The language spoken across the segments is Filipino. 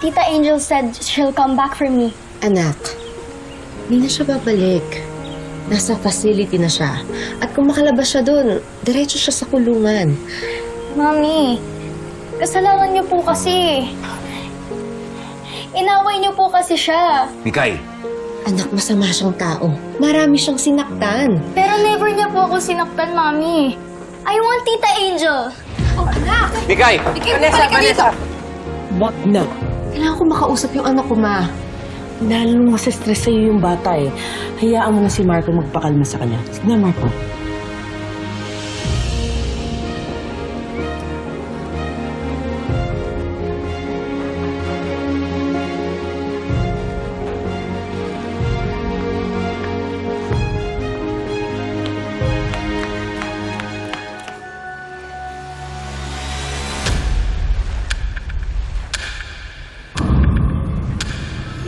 Tita Angel said she'll come back for me. Anak, hindi na siya babalik. Nasa facility na siya. At kung makalabas siya doon, diretso siya sa kulungan. Mami, kasalanan niyo po kasi. Inaway niyo po kasi siya. Mikay! Anak, masama siyang tao. Marami siyang sinaktan. Pero never niya po ako sinaktan, Mami. I want Tita Angel. Oh, anak! Mikay! Vanessa! Wag na. Kailangan ko makausap yung anak ko, ma. Lalo stress sa'yo yung bata eh. Hayaan mo na si Marco magpakalma sa kanya. Sige na, Marco.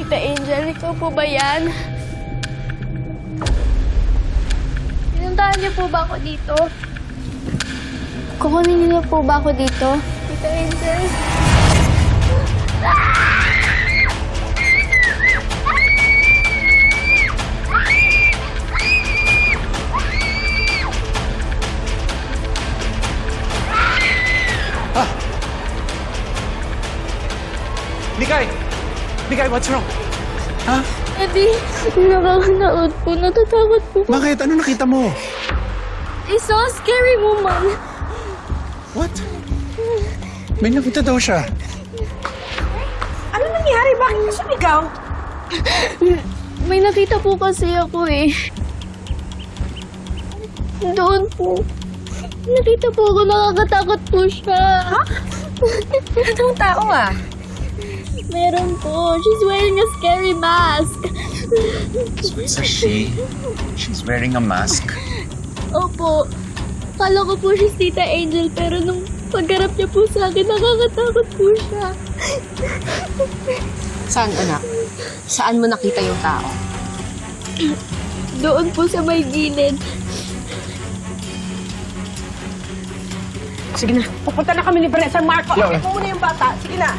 Tita Angel, ikaw po ba yan? Pinuntahan niyo po ba ako dito? Kukunin niyo po ba ako dito? Tita Angel? Mikay! Mikay, what's wrong? Ha? Eddie, nakakanaot po. Natatakot po. Bakit? Ano nakita mo? I saw a scary woman. What? May nakita daw siya. Ano nangyari? Bakit ka sumigaw? May nakita po kasi ako eh. Doon po. Nakita po ako, nakakatakot po siya. Ha? Anong tao ah? Meron po. She's wearing a scary mask. So it's a she. She's wearing a mask. Opo. Kala ko po she's Tita Angel, pero nung paggarap niya po sa akin, nakakatakot po siya. Saan, anak? Saan mo nakita yung tao? Doon po sa may gilid. Sige na. Pupunta na kami ni Vanessa Marco. Ako muna yung bata. Sige na.